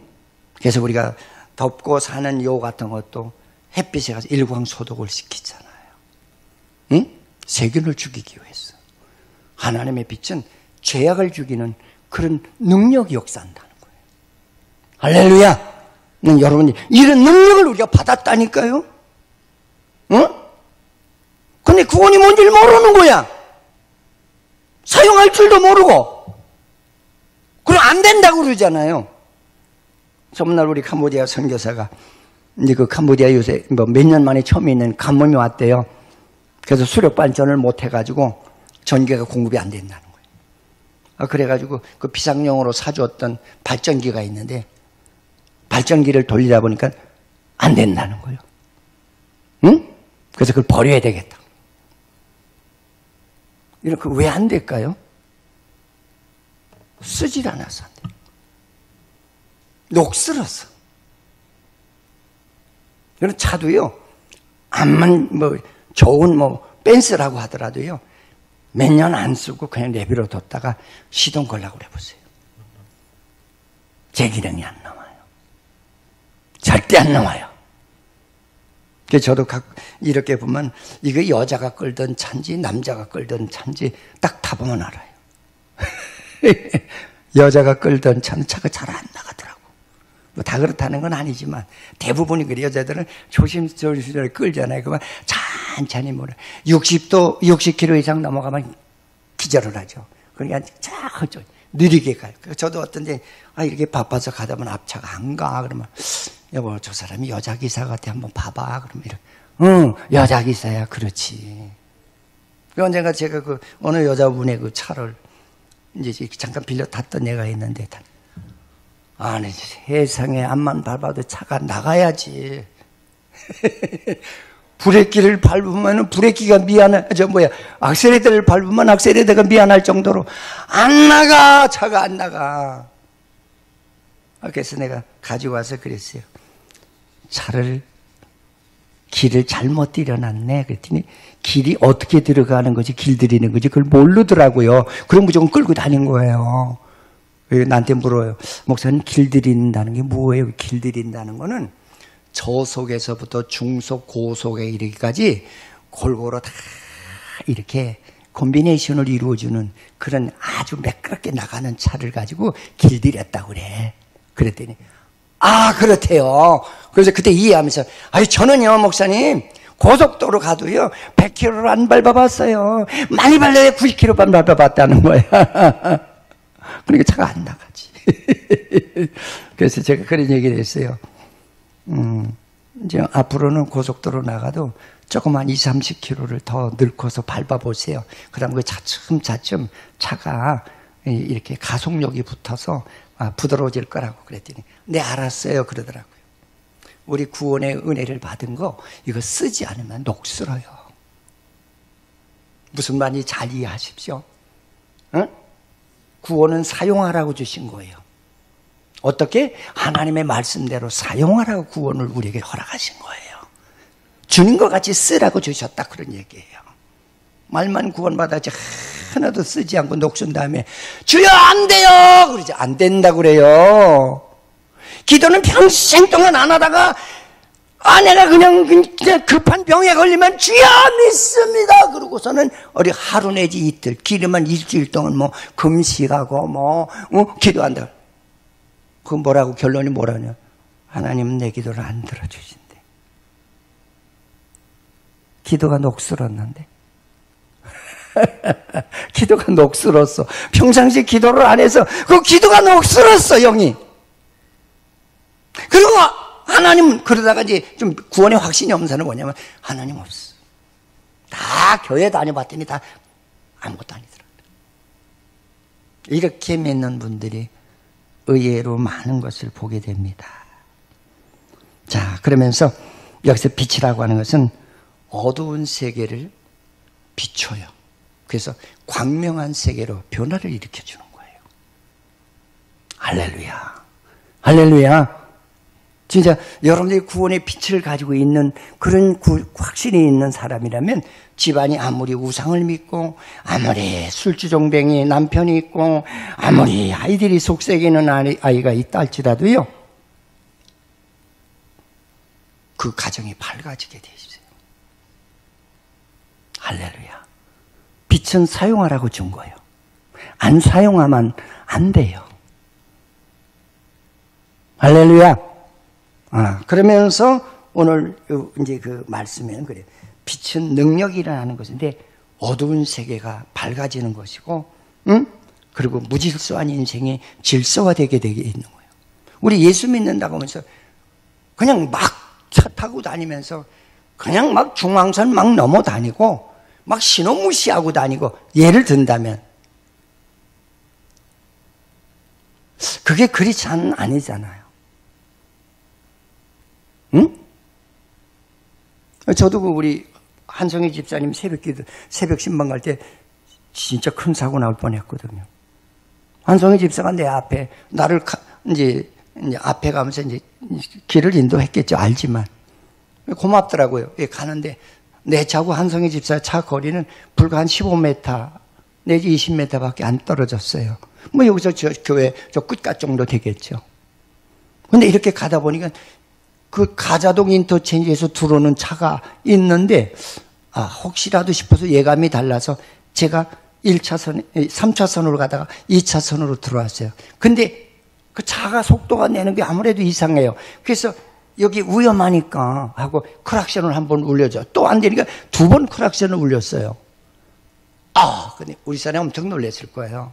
Speaker 1: 그래서 우리가 덥고 사는 요 같은 것도 햇빛에 가서 일광 소독을 시키잖아요. 응? 세균을 죽이기 위해서. 하나님의 빛은 죄악을 죽이는 그런 능력이 역사한다는 거예요. 할렐루야. 여러분이 이런 능력을 우리가 받았다니까요. 응? 근데 구원이 뭔지를 모르는 거야. 사용할 줄도 모르고. 그럼 안 된다고 그러잖아요. 전날 우리 캄보디아 선교사가 이제 그 캄보디아 요새 몇 년 만에 처음 있는 간몸이 왔대요. 그래서 수력 발전을 못 해가지고 전기가 공급이 안 된다는 거예요. 그래가지고 그 비상용으로 사주었던 발전기가 있는데 발전기를 돌리다 보니까 안 된다는 거예요. 응? 그래서 그걸 버려야 되겠다. 이렇게 왜 안 될까요? 쓰질 않아서 안 돼요. 녹슬어서. 이런 차도요, 암만 좋은 벤츠라고 하더라도요, 몇 년 안 쓰고 그냥 내비로 뒀다가 시동 걸라고 그래보세요. 제 기능이 안 나와요. 절대 안 나와요. 그래서 저도 이렇게 보면 이거 여자가 끌던 차인지 남자가 끌던 차인지 딱 타보면 알아요. 여자가 끌던 차는 차가 잘 안 나가더라고. 뭐 다 그렇다는 건 아니지만 대부분이 그래. 여자들은 조심조심 끌잖아요. 그만 천천히 몰아. 60km 이상 넘어가면 기절을 하죠. 그러니까 쫙 느리게 가요. 저도 어떤데 이렇게 바빠서 가다 보면 앞차가 안 가. 그러면 여보, 저 사람이 여자 기사 같아. 한번 봐봐. 그러면 이렇게. 응, 여자 기사야. 그렇지. 그 언젠가 제가 그 어느 여자분의 그 차를 이제 잠깐 빌려 탔던 애가 있는데, 아니, 세상에 앞만 밟아도 차가 나가야지. 브레이크를 밟으면 브레이크가 악셀레이터를 밟으면 악셀레이터가 미안할 정도로 안 나가. 차가 안 나가. 그래서 내가 가지고 와서 그랬어요. 길을 잘못 들여놨네. 그랬더니 길이 어떻게 들어가는 거지, 길들이는 거지, 그걸 모르더라고요. 그럼 무조건 끌고 다닌 거예요. 나한테 물어요. 목사님, 길들인다는 게 뭐예요? 길들인다는 거는 저속에서부터 중속, 고속에 이르기까지 골고루 다 이렇게 콤비네이션을 이루어주는 그런 아주 매끄럽게 나가는 차를 가지고 길들였다고 그래. 그랬더니 그렇대요. 그래서 그때 이해하면서 저는요, 목사님, 고속도로 가도요 100km로 안 밟아봤어요. 많이 밟아야 90km만 밟아봤다는 거야. 그러니까 차가 안 나가지. 그래서 제가 그런 얘기를 했어요. 이제 앞으로는 고속도로 나가도 조그만 20-30km를 더 늙어서 밟아보세요. 그 다음 그 차츰차츰 차가 이렇게 가속력이 붙어서 부드러워질 거라고 그랬더니, 네, 알았어요. 그러더라고요. 우리 구원의 은혜를 받은 거 이거 쓰지 않으면 녹슬어요. 무슨 말인지 잘 이해하십시오. 응? 구원은 사용하라고 주신 거예요. 어떻게? 하나님의 말씀대로 사용하라고 구원을 우리에게 허락하신 거예요. 주님과 같이 쓰라고 주셨다, 그런 얘기예요. 말만 구원받았지 하나도 쓰지 않고 녹슨 다음에 주여 안 돼요 그러지. 안 된다고 그래요. 기도는 평생 동안 안 하다가 내가 그냥 급한 병에 걸리면 주여 믿습니다 그러고서는 하루 내지 이틀, 길으면 일주일 동안 금식하고 기도한다. 그 뭐라고, 결론이 뭐라냐? 하나님은 내 기도를 안 들어주신대. 기도가 녹슬었는데. 기도가 녹슬었어. 평상시 기도를 안 해서 그 기도가 녹슬었어, 영이. 그리고 하나님, 그러다가 이제 좀 구원의 확신이 없는 사람은 뭐냐면, 하나님 없어. 다 교회 다녀봤더니 다 아무것도 아니더라. 이렇게 믿는 분들이 의외로 많은 것을 보게 됩니다. 자, 그러면서 여기서 빛이라고 하는 것은 어두운 세계를 비춰요. 그래서 광명한 세계로 변화를 일으켜주는 거예요. 할렐루야. 할렐루야. 진짜 여러분들이 구원의 빛을 가지고 있는 그런 확신이 있는 사람이라면, 집안이 아무리 우상을 믿고, 아무리 술주정뱅이 남편이 있고, 아무리 아이들이 속썩이는 아이가 있다 할지라도요, 그 가정이 밝아지게 돼 있어요. 할렐루야. 빛은 사용하라고 준 거예요. 안 사용하면 안 돼요. 할렐루야. 그러면서 오늘 이제 그 말씀에는 그래요. 빛은 능력이라는 것인데 어두운 세계가 밝아지는 것이고, 그리고 무질서한 인생이 질서화되게 있는 거예요. 우리 예수 믿는다고 하면서 그냥 막 차 타고 다니면서 그냥 막 중앙선 막 넘어 다니고 막 신호 무시하고 다니고, 예를 든다면 그게 그리 잘 아니잖아요. 응? 저도 우리 한성희 집사님 새벽 신방 갈 때 진짜 큰 사고 나올 뻔했거든요. 한성희 집사가 내 앞에 나를 이제 앞에 가면서 이제 길을 인도했겠죠. 알지만 고맙더라고요. 가는데 내 차하고 한성희 집사 차 거리는 불과 한 15m 내지 20m밖에 안 떨어졌어요. 여기서 저 교회 저 끝까지 정도 되겠죠. 근데 이렇게 가다 보니까 그 가자동 인터체인지에서 들어오는 차가 있는데, 혹시라도 싶어서 예감이 달라서 제가 1차선, 3차선으로 가다가 2차선으로 들어왔어요. 근데 그 차가 속도가 내는 게 아무래도 이상해요. 그래서 여기 위험하니까 하고 크락션을 한 번 울려줘. 또 안 되니까 2번 크락션을 울렸어요. 근데 우리 사람이 엄청 놀랐을 거예요.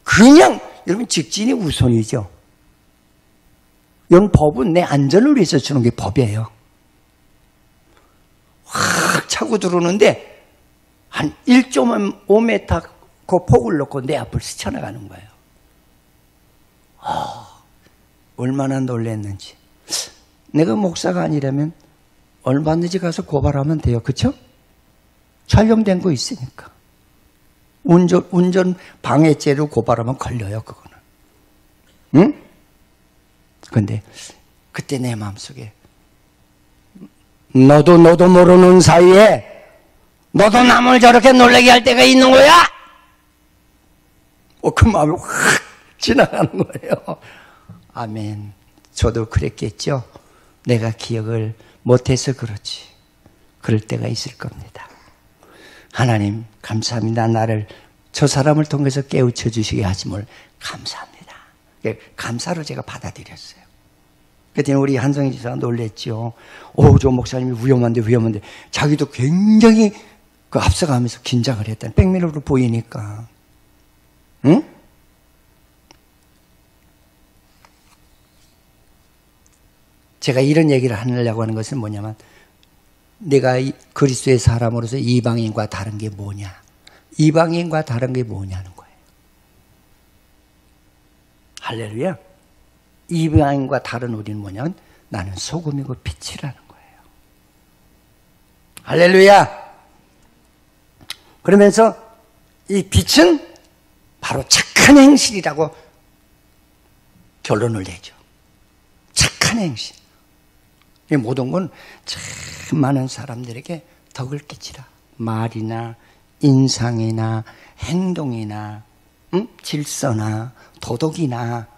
Speaker 1: 그냥, 여러분, 직진이 우선이죠. 이런 법은 내 안전을 위해서 주는 게 법이에요. 확 차고 들어오는데, 한 1.5m 그 폭을 놓고 내 앞을 스쳐나가는 거예요. 얼마나 놀랐는지. 내가 목사가 아니라면 얼마든지 가서 고발하면 돼요. 그렇죠? 촬영된 거 있으니까. 운전 방해죄로 고발하면 걸려요, 그거는. 응? 근데 그때 내 마음속에 너도 모르는 사이에 너도 남을 저렇게 놀라게 할 때가 있는 거야? 그 마음이 확 지나가는 거예요. 아멘. 저도 그랬겠죠. 내가 기억을 못해서 그렇지. 그럴 때가 있을 겁니다. 하나님 감사합니다. 나를 저 사람을 통해서 깨우쳐 주시게 하심을 감사합니다. 감사로 제가 받아들였어요. 그때 우리 한성희 지사가 놀랬죠. 저 목사님이 위험한데 자기도 굉장히 그 앞서가면서 긴장을 했다는 백미러로 보이니까. 응? 제가 이런 얘기를 하려고 하는 것은 뭐냐면 내가 그리스도의 사람으로서 이방인과 다른 게 뭐냐? 이방인과 다른 게 뭐냐는 거예요. 할렐루야. 이방인과 다른 우리는 뭐냐면 나는 소금이고 빛이라는 거예요. 할렐루야. 그러면서 이 빛은 바로 착한 행실이라고 결론을 내죠. 착한 행실. 이 모든 건 참 많은 사람들에게 덕을 끼치라. 말이나 인상이나 행동이나 질서나 도덕이나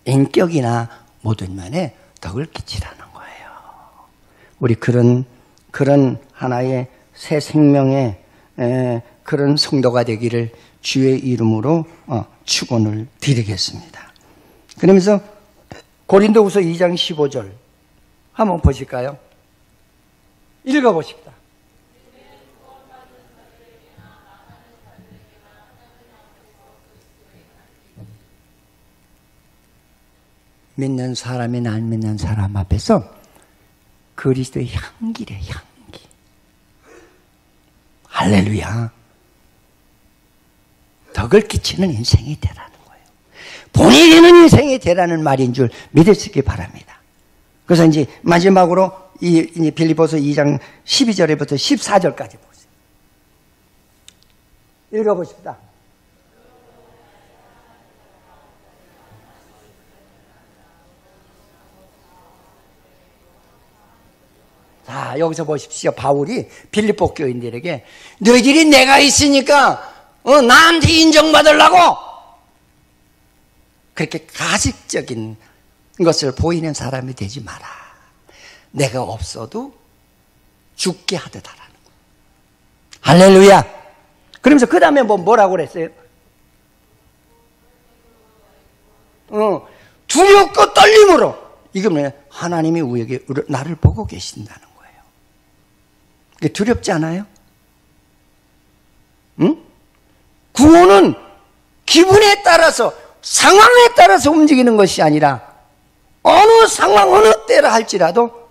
Speaker 1: 인격이나 모든 면에 덕을 끼치라는 거예요. 우리 그런 하나의 새 생명의 그런 성도가 되기를 주의 이름으로 축원을 드리겠습니다. 그러면서 고린도후서 2장 15절 한번 보실까요? 읽어보십시다. 믿는 사람이나 안 믿는 사람 앞에서 그리스도의 향기래, 향기. 할렐루야. 덕을 끼치는 인생이 되라는 거예요. 본이 되는 인생이 되라는 말인 줄 믿으시기 바랍니다. 그래서 이제 마지막으로 이 빌립보서 2장 12절부터 14절까지 보세요. 읽어보십시다. 자, 여기서 보십시오. 바울이 빌립보 교인들에게 너희들이 내가 있으니까 나한테 인정받으려고 그렇게 가식적인 것을 보이는 사람이 되지 마라. 내가 없어도 죽게 하듯 하라는 거예요. 할렐루야. 그러면서 그 다음에 뭐라고 그랬어요? 두렵고 떨림으로. 이건 하나님이 우리에게 나를 보고 계신다는 거예요. 그게 두렵지 않아요? 응? 구원은 기분에 따라서 상황에 따라서 움직이는 것이 아니라 어느 상황 어느 때라 할지라도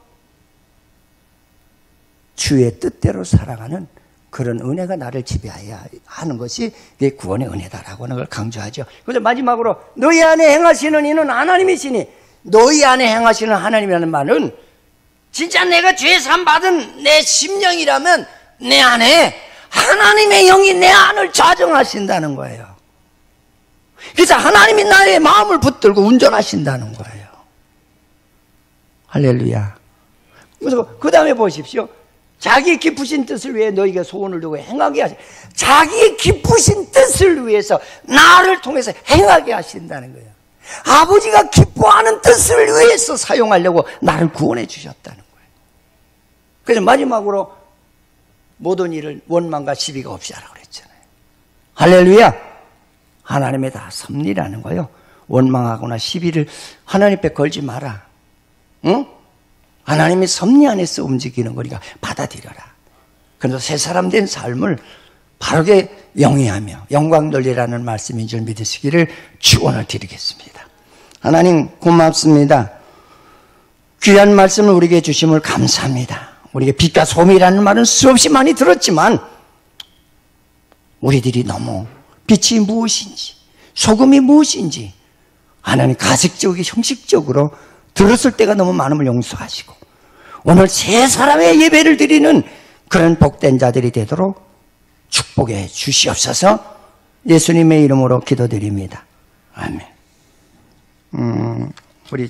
Speaker 1: 주의 뜻대로 살아가는 그런 은혜가 나를 지배해야 하는 것이 구원의 은혜다라고 하는 걸 강조하죠. 그래서 마지막으로 너희 안에 행하시는 이는 하나님이시니 너희 안에 행하시는 하나님이라는 말은 진짜 내가 죄 사함 받은 내 심령이라면 내 안에 하나님의 영이 내 안을 좌정하신다는 거예요. 그래서 하나님이 나의 마음을 붙들고 운전하신다는 거예요. 할렐루야. 그래서 그 다음에 보십시오. 자기 기쁘신 뜻을 위해 너희가 소원을 두고 행하게 하시. 자기 기쁘신 뜻을 위해서 나를 통해서 행하게 하신다는 거예요. 아버지가 기뻐하는 뜻을 위해서 사용하려고 나를 구원해 주셨다는 거예요. 그래서 마지막으로 모든 일을 원망과 시비가 없이 하라고 그랬죠. 할렐루야. 하나님의 다 섭리라는 거예요. 원망하거나 시비를 하나님 앞에 걸지 마라. 응? 하나님의 섭리 안에서 움직이는 거니까 받아들여라. 그래서 새 사람 된 삶을 바르게 영위하며 영광 돌리라는 말씀인 줄 믿으시기를 축원을 드리겠습니다. 하나님 고맙습니다. 귀한 말씀을 우리에게 주심을 감사합니다. 우리에게 빛과 소금이라는 말은 수없이 많이 들었지만 우리들이 너무 빛이 무엇인지 소금이 무엇인지 하나님 가식적이고 형식적으로 들었을 때가 너무 많음을 용서하시고 오늘 새 사람의 예배를 드리는 그런 복된 자들이 되도록 축복해 주시옵소서. 예수님의 이름으로 기도드립니다. 아멘. 우리